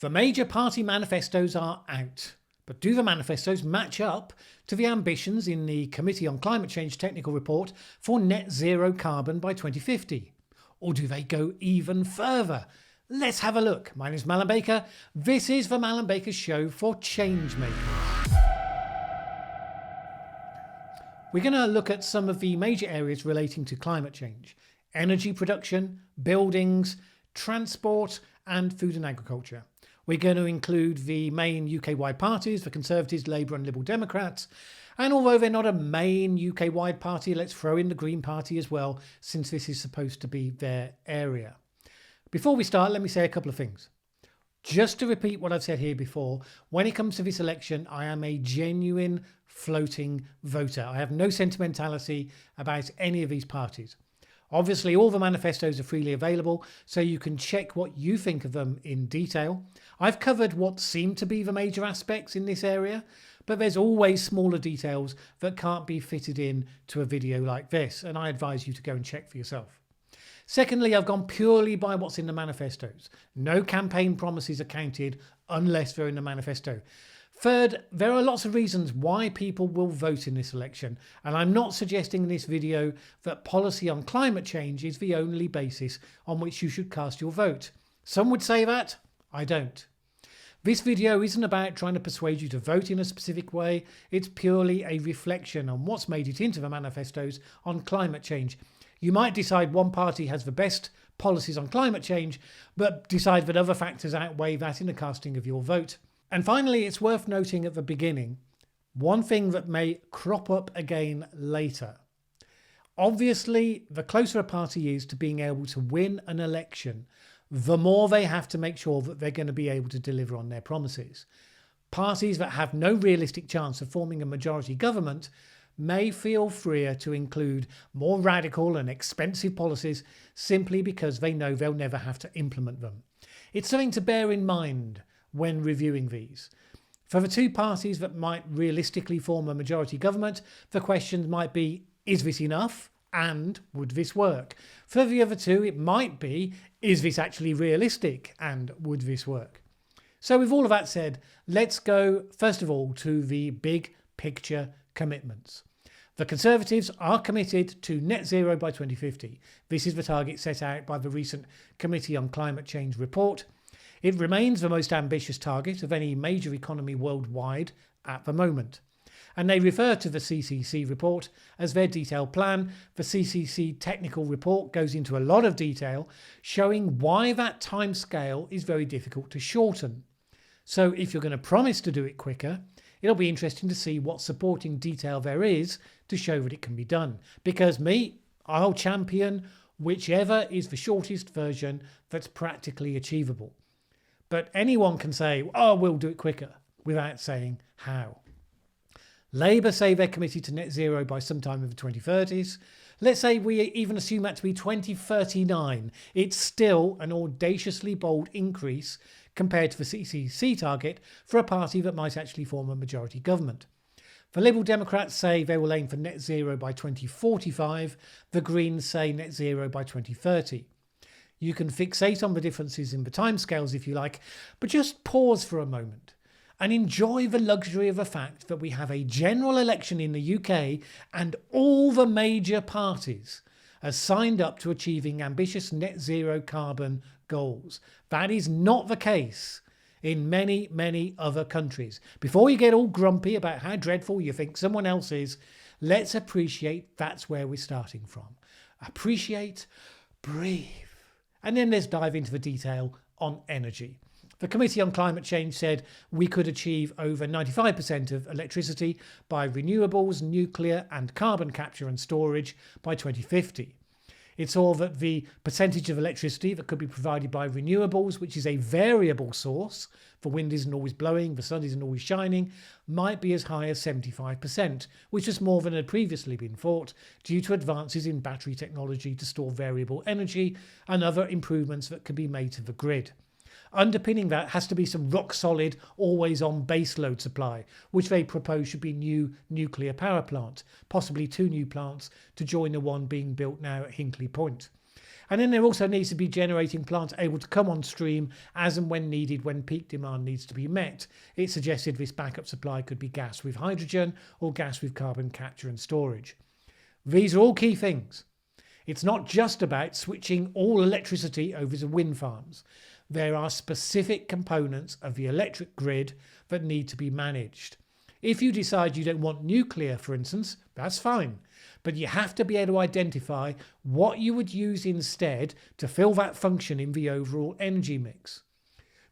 The major party manifestos are out, but do the manifestos match up to the ambitions in the Committee on Climate Change Technical Report for net zero carbon by 2050? Or do they go even further? Let's have a look. My name is Mallen Baker. This is the Mallen Baker Show for Changemakers. We're going to look at some of the major areas relating to climate change: energy production, buildings, transport, and food and agriculture. We're going to include the main UK-wide parties, the Conservatives, Labour and Liberal Democrats. And although they're not a main UK-wide party, let's throw in the Green Party as well, since this is supposed to be their area. Before we start, let me say a couple of things. Just to repeat what I've said here before, when it comes to this election, I am a genuine floating voter. I have no sentimentality about any of these parties. Obviously, all the manifestos are freely available, so you can check what you think of them in detail. I've covered what seem to be the major aspects in this area, but there's always smaller details that can't be fitted in to a video like this, and I advise you to go and check for yourself. Secondly, I've gone purely by what's in the manifestos. No campaign promises are counted unless they're in the manifesto. Third, there are lots of reasons why people will vote in this election, and I'm not suggesting in this video that policy on climate change is the only basis on which you should cast your vote. Some would say that, I don't. This video isn't about trying to persuade you to vote in a specific way, it's purely a reflection on what's made it into the manifestos on climate change. You might decide one party has the best policies on climate change, but decide that other factors outweigh that in the casting of your vote. And finally, it's worth noting at the beginning, one thing that may crop up again later. Obviously, the closer a party is to being able to win an election, the more they have to make sure that they're going to be able to deliver on their promises. Parties that have no realistic chance of forming a majority government may feel freer to include more radical and expensive policies simply because they know they'll never have to implement them. It's something to bear in mind when reviewing these. For the two parties that might realistically form a majority government, the questions might be, is this enough? And would this work? For the other two, it might be, is this actually realistic? And would this work? So with all of that said, let's go first of all to the big picture commitments. The Conservatives are committed to net zero by 2050. This is the target set out by the recent Committee on Climate Change report. It remains the most ambitious target of any major economy worldwide at the moment. And they refer to the CCC report as their detailed plan. The CCC technical report goes into a lot of detail, showing why that timescale is very difficult to shorten. So if you're going to promise to do it quicker, it'll be interesting to see what supporting detail there is to show that it can be done. Because I'll champion whichever is the shortest version that's practically achievable. But anyone can say, oh, we'll do it quicker, without saying how. Labour say they're committed to net zero by sometime in the 2030s. Let's say we even assume that to be 2039. It's still an audaciously bold increase compared to the CCC target for a party that might actually form a majority government. The Liberal Democrats say they will aim for net zero by 2045. The Greens say net zero by 2030. You can fixate on the differences in the timescales if you like, but just pause for a moment and enjoy the luxury of the fact that we have a general election in the UK and all the major parties are signed up to achieving ambitious net zero carbon goals. That is not the case in many, many other countries. Before you get all grumpy about how dreadful you think someone else is, let's appreciate that's where we're starting from. Appreciate, breathe. And then let's dive into the detail on energy. The Committee on Climate Change said we could achieve over 95% of electricity by renewables, nuclear and carbon capture and storage by 2050. It saw that the percentage of electricity that could be provided by renewables, which is a variable source, the wind isn't always blowing, the sun isn't always shining, might be as high as 75%, which is more than had previously been thought due to advances in battery technology to store variable energy and other improvements that can be made to the grid. Underpinning that has to be some rock-solid, always-on baseload supply, which they propose should be new nuclear power plant, possibly 2 new plants to join the one being built now at Hinkley Point. And then there also needs to be generating plants able to come on stream as and when needed when peak demand needs to be met. It suggested this backup supply could be gas with hydrogen or gas with carbon capture and storage. These are all key things. It's not just about switching all electricity over to wind farms. There are specific components of the electric grid that need to be managed. If you decide you don't want nuclear, for instance, that's fine. But you have to be able to identify what you would use instead to fill that function in the overall energy mix.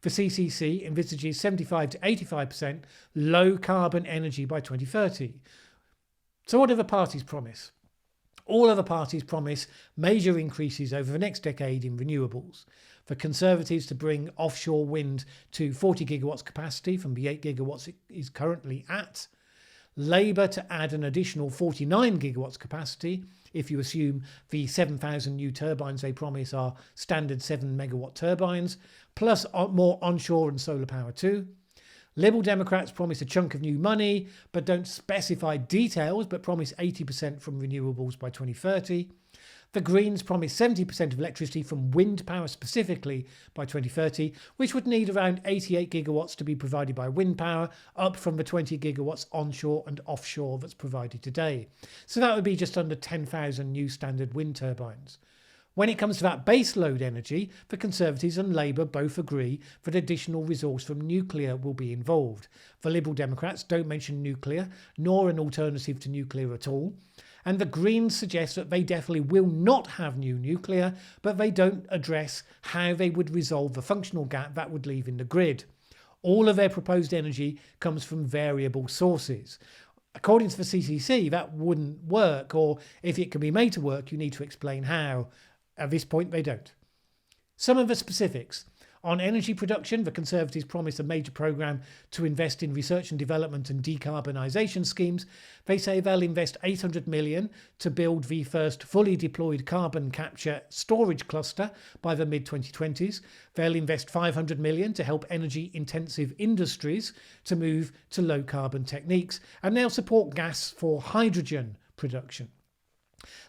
The CCC envisages 75 to 85% low carbon energy by 2030. So what do the parties promise? All other parties promise major increases over the next decade in renewables. For Conservatives to bring offshore wind to 40 gigawatts capacity from the 8 gigawatts it is currently at. Labour to add an additional 49 gigawatts capacity if you assume the 7,000 new turbines they promise are standard 7 megawatt turbines, plus more onshore and solar power too. Liberal Democrats promise a chunk of new money, but don't specify details, but promise 80% from renewables by 2030. The Greens promise 70% of electricity from wind power specifically by 2030, which would need around 88 gigawatts to be provided by wind power, up from the 20 gigawatts onshore and offshore that's provided today. So that would be just under 10,000 new standard wind turbines. When it comes to that base load energy, the Conservatives and Labour both agree that additional resource from nuclear will be involved. The Liberal Democrats don't mention nuclear, nor an alternative to nuclear at all. And the Greens suggest that they definitely will not have new nuclear, but they don't address how they would resolve the functional gap that would leave in the grid. All of their proposed energy comes from variable sources. According to the CCC, that wouldn't work, or if it can be made to work, you need to explain how. At this point, they don't. Some of the specifics. On energy production, the Conservatives promise a major programme to invest in research and development and decarbonisation schemes. They say they'll invest $800 million to build the first fully deployed carbon capture storage cluster by the mid-2020s. They'll invest $500 million to help energy-intensive industries to move to low-carbon techniques. And they'll support gas for hydrogen production.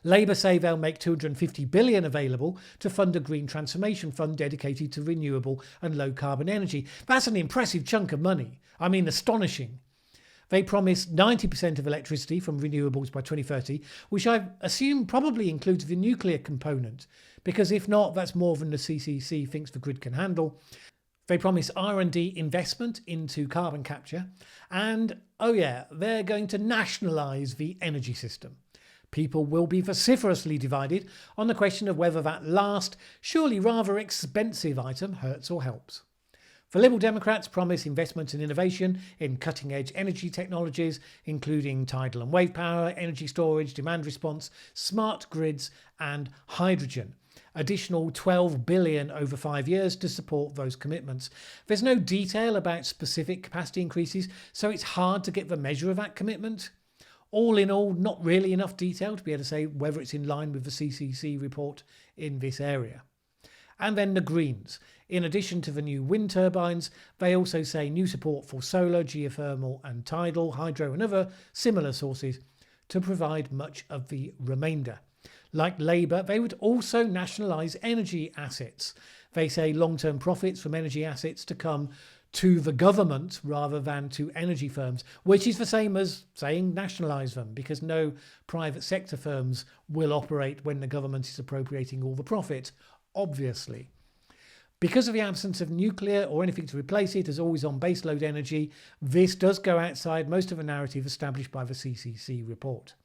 Labour say they'll make $250 billion available to fund a green transformation fund dedicated to renewable and low carbon energy. That's an impressive chunk of money. I mean, astonishing. They promise 90% of electricity from renewables by 2030, which I assume probably includes the nuclear component, because if not, that's more than the CCC thinks the grid can handle. They promise R&D investment into carbon capture, and oh yeah, they're going to nationalise the energy system. People will be vociferously divided on the question of whether that last, surely rather expensive item hurts or helps. The Liberal Democrats promise investment and innovation in cutting-edge energy technologies, including tidal and wave power, energy storage, demand response, smart grids and hydrogen. Additional $12 billion over 5 years to support those commitments. There's no detail about specific capacity increases, so it's hard to get the measure of that commitment. All in all, not really enough detail to be able to say whether it's in line with the CCC report in this area. And then the Greens. In addition to the new wind turbines, they also say new support for solar, geothermal and tidal, hydro and other similar sources to provide much of the remainder. Like Labour, they would also nationalise energy assets. They say long-term profits from energy assets to come to the government rather than to energy firms, which is the same as saying nationalise them, because no private sector firms will operate when the government is appropriating all the profit, obviously. Because of the absence of nuclear or anything to replace it as always on baseload energy, this does go outside most of the narrative established by the CCC report.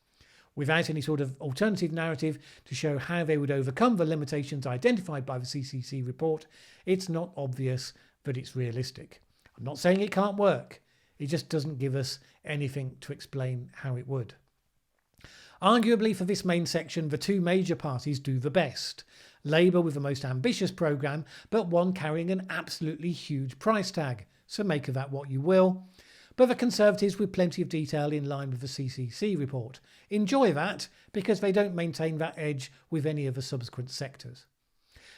Without any sort of alternative narrative to show how they would overcome the limitations identified by the CCC report, it's not obvious that it's realistic. I'm not saying it can't work. It just doesn't give us anything to explain how it would. Arguably for this main section, the two major parties do the best. Labour with the most ambitious programme, but one carrying an absolutely huge price tag. So make of that what you will. But the Conservatives with plenty of detail in line with the CCC report. Enjoy that, because they don't maintain that edge with any of the subsequent sectors.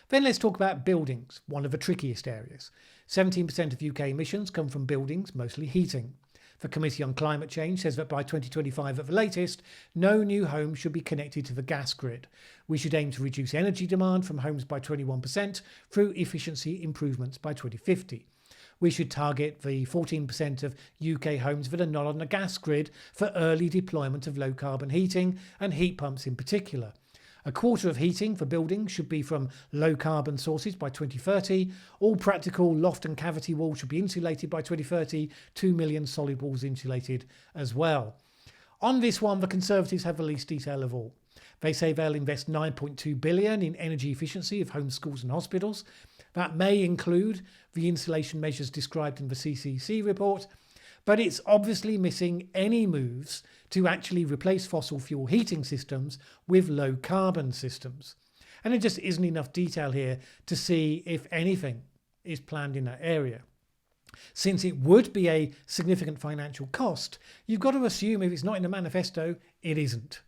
Then let's talk about buildings, one of the trickiest areas. 17% of UK emissions come from buildings, mostly heating. The Committee on Climate Change says that by 2025 at the latest, no new homes should be connected to the gas grid. We should aim to reduce energy demand from homes by 21% through efficiency improvements by 2050. We should target the 14% of UK homes that are not on the gas grid for early deployment of low carbon heating and heat pumps in particular. A quarter of heating for buildings should be from low carbon sources by 2030. All practical loft and cavity walls should be insulated by 2030. 2 million solid walls insulated as well. On this one, the Conservatives have the least detail of all. They say they'll invest $9.2 billion in energy efficiency of homes, schools and hospitals. That may include the insulation measures described in the CCC report, but it's obviously missing any moves to actually replace fossil fuel heating systems with low carbon systems. And there just isn't enough detail here to see if anything is planned in that area. Since it would be a significant financial cost, you've got to assume if it's not in the manifesto, it isn't.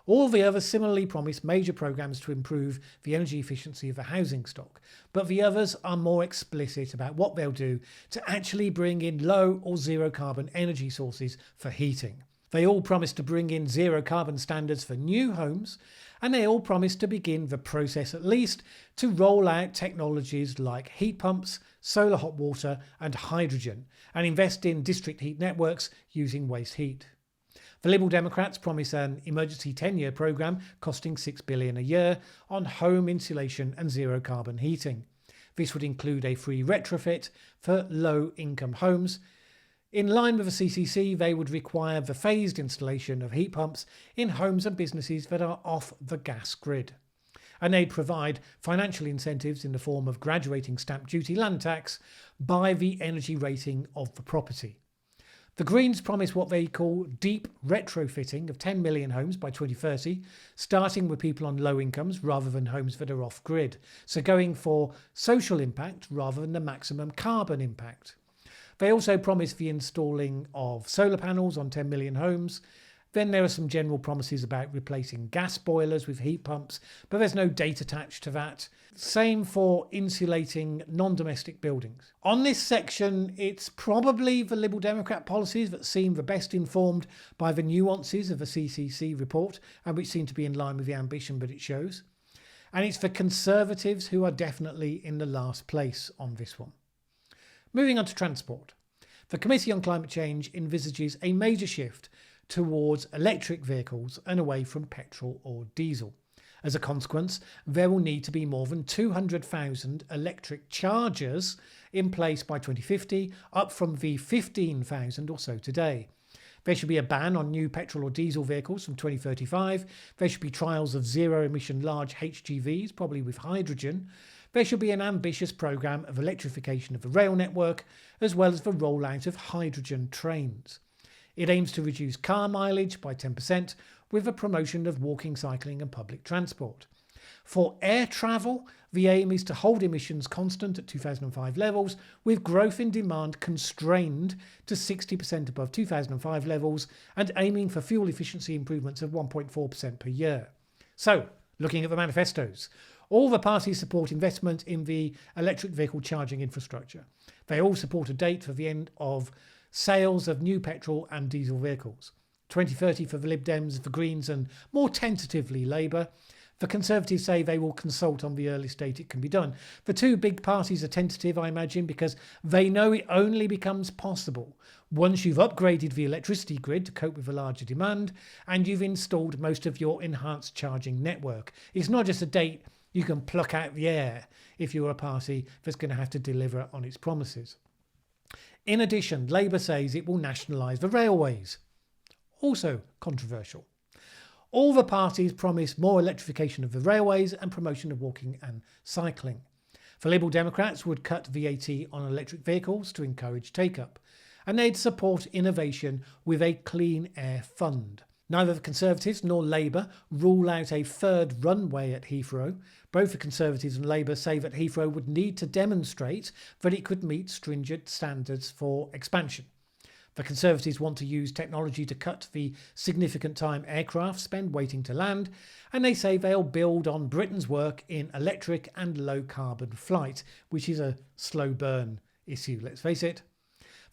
All the others similarly promise major programs to improve the energy efficiency of the housing stock, but the others are more explicit about what they'll do to actually bring in low or zero carbon energy sources for heating. They all promise to bring in zero carbon standards for new homes, and they all promise to begin the process at least to roll out technologies like heat pumps, solar hot water and hydrogen, and invest in district heat networks using waste heat. The Liberal Democrats promise an emergency 10-year programme costing $6 billion a year on home insulation and zero carbon heating. This would include a free retrofit for low-income homes. In line with the CCC, they would require the phased installation of heat pumps in homes and businesses that are off the gas grid. And they'd provide financial incentives in the form of graduating stamp duty land tax by the energy rating of the property. The Greens promise what they call deep retrofitting of 10 million homes by 2030, starting with people on low incomes rather than homes that are off-grid. So going for social impact rather than the maximum carbon impact. They also promise the installing of solar panels on 10 million homes. Then there are some general promises about replacing gas boilers with heat pumps, but there's no date attached to that. Same for insulating non-domestic buildings. On this section, it's probably the Liberal Democrat policies that seem the best informed by the nuances of the CCC report and which seem to be in line with the ambition that it shows. And it's the Conservatives who are definitely in the last place on this one. Moving on to transport. The Committee on Climate Change envisages a major shift towards electric vehicles and away from petrol or diesel. As a consequence, there will need to be more than 200,000 electric chargers in place by 2050, up from the 15,000 or so today. There should be a ban on new petrol or diesel vehicles from 2035. There should be trials of zero-emission large HGVs, probably with hydrogen. There should be an ambitious programme of electrification of the rail network, as well as the rollout of hydrogen trains. It aims to reduce car mileage by 10% with the promotion of walking, cycling and public transport. For air travel, the aim is to hold emissions constant at 2005 levels, with growth in demand constrained to 60% above 2005 levels and aiming for fuel efficiency improvements of 1.4% per year. So, looking at the manifestos, all the parties support investment in the electric vehicle charging infrastructure. They all support a date for the end of sales of new petrol and diesel vehicles. 2030 for the Lib Dems, the Greens and more tentatively Labour. The Conservatives say they will consult on the earliest date it can be done. The two big parties are tentative, I imagine, because they know it only becomes possible once you've upgraded the electricity grid to cope with a larger demand and you've installed most of your enhanced charging network. It's not just a date you can pluck out the air if you're a party that's going to have to deliver on its promises. In addition, Labour says it will nationalise the railways. Also controversial. All the parties promise more electrification of the railways and promotion of walking and cycling. The Liberal Democrats would cut VAT on electric vehicles to encourage take-up, and they'd support innovation with a clean air fund. Neither the Conservatives nor Labour rule out a third runway at Heathrow. Both the Conservatives and Labour say that Heathrow would need to demonstrate that it could meet stringent standards for expansion. The Conservatives want to use technology to cut the significant time aircraft spend waiting to land, and they say they'll build on Britain's work in electric and low carbon flight, which is a slow burn issue, let's face it.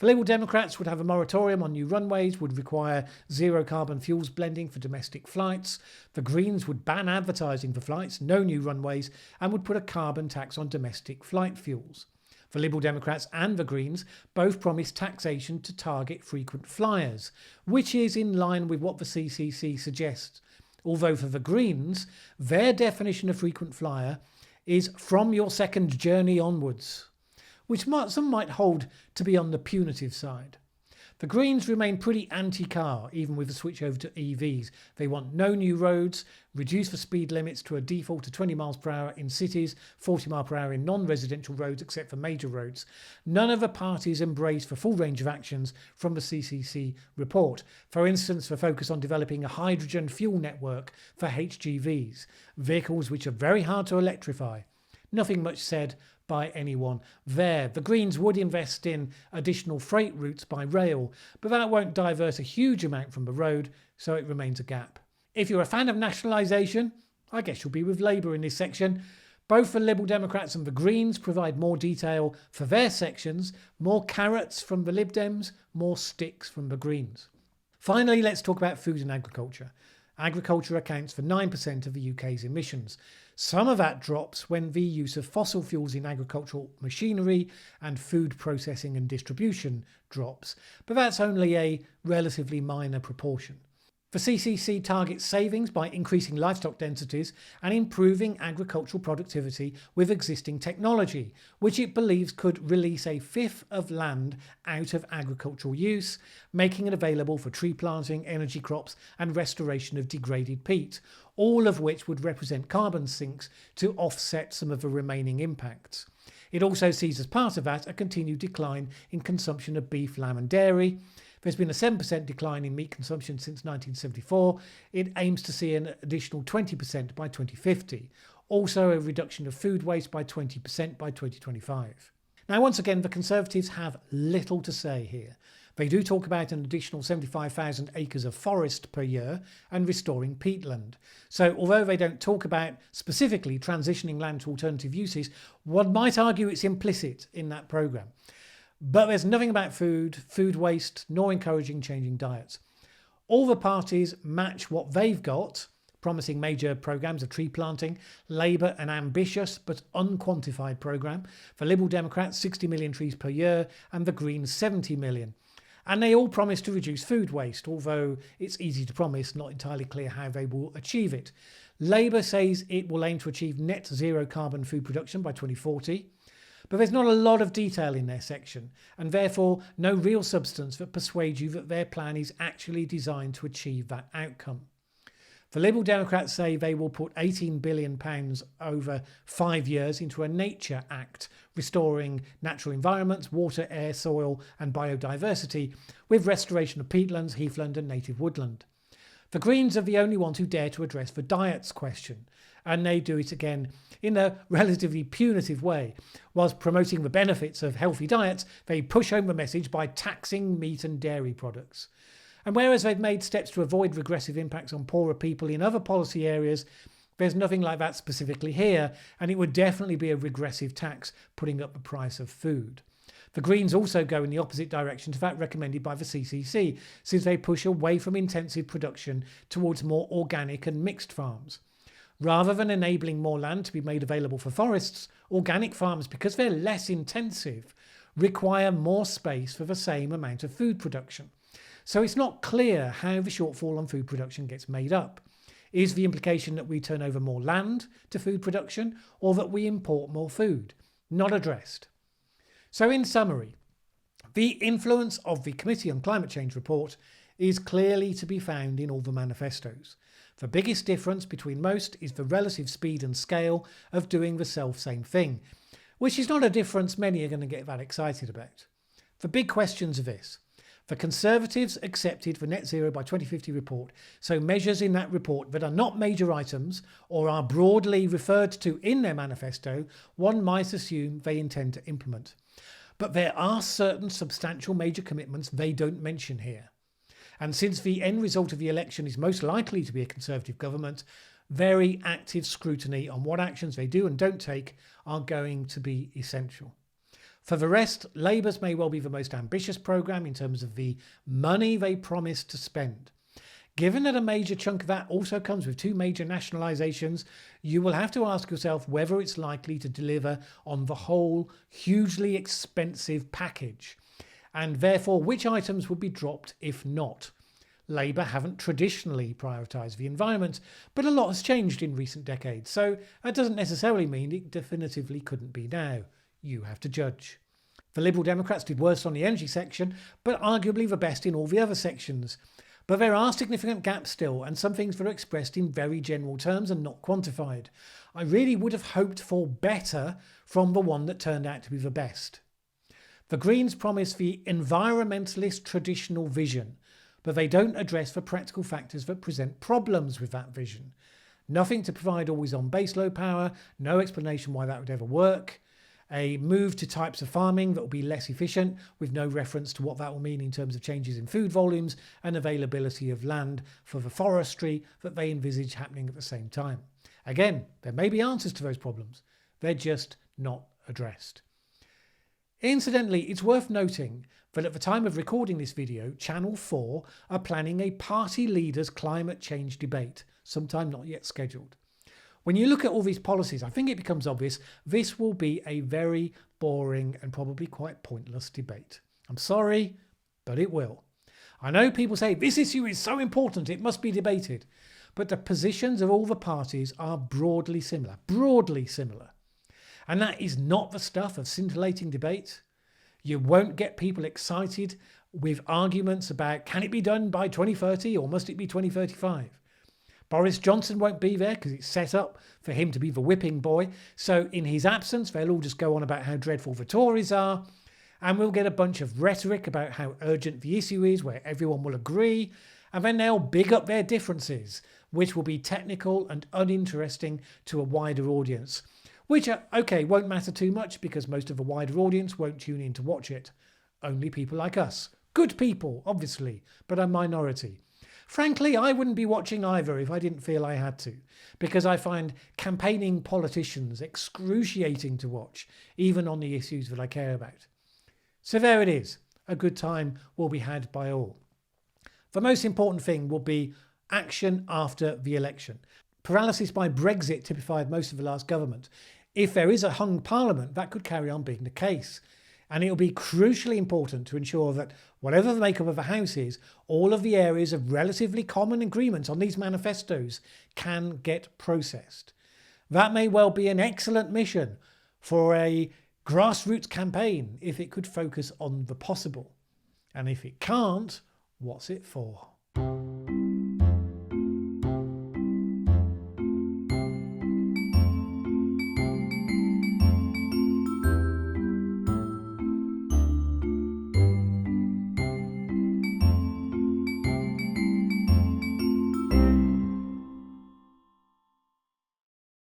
The Liberal Democrats would have a moratorium on new runways, would require zero carbon fuels blending for domestic flights. The Greens would ban advertising for flights, no new runways, and would put a carbon tax on domestic flight fuels. The Liberal Democrats and the Greens both promised taxation to target frequent flyers, which is in line with what the CCC suggests. Although for the Greens, their definition of frequent flyer is from your second journey onwards, which some might hold to be on the punitive side. The Greens remain pretty anti-car, even with the switch over to EVs. They want no new roads, reduce the speed limits to a default of 20 miles per hour in cities, 40 miles per hour in non-residential roads except for major roads. None of the parties embrace the full range of actions from the CCC report. For instance, the focus on developing a hydrogen fuel network for HGVs, vehicles which are very hard to electrify. Nothing much said by anyone there. The Greens would invest in additional freight routes by rail, but that won't divert a huge amount from the road, so it remains a gap. If you're a fan of nationalisation, I guess you'll be with Labour in this section. Both the Liberal Democrats and the Greens provide more detail for their sections, more carrots from the Lib Dems, more sticks from the Greens. Finally, let's talk about food and agriculture. Agriculture accounts for 9% of the UK's emissions. Some of that drops when the use of fossil fuels in agricultural machinery and food processing and distribution drops, but that's only a relatively minor proportion. The CCC targets savings by increasing livestock densities and improving agricultural productivity with existing technology, which it believes could release a fifth of land out of agricultural use, making it available for tree planting, energy crops and restoration of degraded peat, all of which would represent carbon sinks to offset some of the remaining impacts. It also sees as part of that a continued decline in consumption of beef, lamb and dairy. There's been a 7% decline in meat consumption since 1974. It aims to see an additional 20% by 2050. Also a reduction of food waste by 20% by 2025. Now, once again, the Conservatives have little to say here. They do talk about an additional 75,000 acres of forest per year and restoring peatland. So although they don't talk about specifically transitioning land to alternative uses, one might argue it's implicit in that programme. But there's nothing about food waste, nor encouraging changing diets. All the parties match what they've got, promising major programmes of tree planting. Labour, an ambitious but unquantified programme. For Liberal Democrats, 60 million trees per year, and the Greens, 70 million. And they all promise to reduce food waste, although it's easy to promise, not entirely clear how they will achieve it. Labour says it will aim to achieve net zero carbon food production by 2040. But there's not a lot of detail in their section, and therefore no real substance that persuades you that their plan is actually designed to achieve that outcome. The Liberal Democrats say they will put £18 billion over 5 years into a Nature Act, restoring natural environments, water, air, soil and biodiversity, with restoration of peatlands, heathland and native woodland. The Greens are the only ones who dare to address the diets question, and they do it again in a relatively punitive way. Whilst promoting the benefits of healthy diets, they push home the message by taxing meat and dairy products. And whereas they've made steps to avoid regressive impacts on poorer people in other policy areas, there's nothing like that specifically here, and it would definitely be a regressive tax putting up the price of food. The Greens also go in the opposite direction to that recommended by the CCC, since they push away from intensive production towards more organic and mixed farms. Rather than enabling more land to be made available for forests, organic farms, because they're less intensive, require more space for the same amount of food production. So it's not clear how the shortfall on food production gets made up. Is the implication that we turn over more land to food production, or that we import more food? Not addressed. So in summary, the influence of the Committee on Climate Change report is clearly to be found in all the manifestos. The biggest difference between most is the relative speed and scale of doing the self-same thing, which is not a difference many are going to get that excited about. The big questions are this. The Conservatives accepted the Net Zero by 2050 report, so measures in that report that are not major items or are broadly referred to in their manifesto, one might assume they intend to implement. But there are certain substantial major commitments they don't mention here. And since the end result of the election is most likely to be a Conservative government, very active scrutiny on what actions they do and don't take are going to be essential. For the rest, Labour's may well be the most ambitious programme in terms of the money they promised to spend. Given that a major chunk of that also comes with two major nationalisations, you will have to ask yourself whether it's likely to deliver on the whole hugely expensive package, and therefore which items would be dropped if not. Labour haven't traditionally prioritised the environment, but a lot has changed in recent decades, so that doesn't necessarily mean it definitively couldn't be now. You have to judge. The Liberal Democrats did worse on the energy section, but arguably the best in all the other sections. But there are significant gaps still, and some things that are expressed in very general terms and not quantified. I really would have hoped for better from the one that turned out to be the best. The Greens promise the environmentalist traditional vision, but they don't address the practical factors that present problems with that vision. Nothing to provide always-on baseload power, no explanation why that would ever work. A move to types of farming that will be less efficient, with no reference to what that will mean in terms of changes in food volumes and availability of land for the forestry that they envisage happening at the same time. Again, there may be answers to those problems. They're just not addressed. Incidentally, it's worth noting that at the time of recording this video, Channel 4 are planning a party leaders' climate change debate, sometime not yet scheduled. When you look at all these policies, I think it becomes obvious this will be a very boring and probably quite pointless debate. I'm sorry, but it will. I know people say this issue is so important it must be debated, but the positions of all the parties are broadly similar. And that is not the stuff of scintillating debate. You won't get people excited with arguments about can it be done by 2030 or must it be 2035. Boris Johnson won't be there because it's set up for him to be the whipping boy. So in his absence, they'll all just go on about how dreadful the Tories are. And we'll get a bunch of rhetoric about how urgent the issue is, where everyone will agree. And then they'll big up their differences, which will be technical and uninteresting to a wider audience. Which, won't matter too much because most of the wider audience won't tune in to watch it. Only people like us. Good people, obviously, but a minority. Frankly, I wouldn't be watching either if I didn't feel I had to, because I find campaigning politicians excruciating to watch, even on the issues that I care about. So there it is. A good time will be had by all. The most important thing will be action after the election. Paralysis by Brexit typified most of the last government. If there is a hung parliament, that could carry on being the case. And it will be crucially important to ensure that whatever the makeup of the House is, all of the areas of relatively common agreement on these manifestos can get processed. That may well be an excellent mission for a grassroots campaign if it could focus on the possible. And if it can't, what's it for?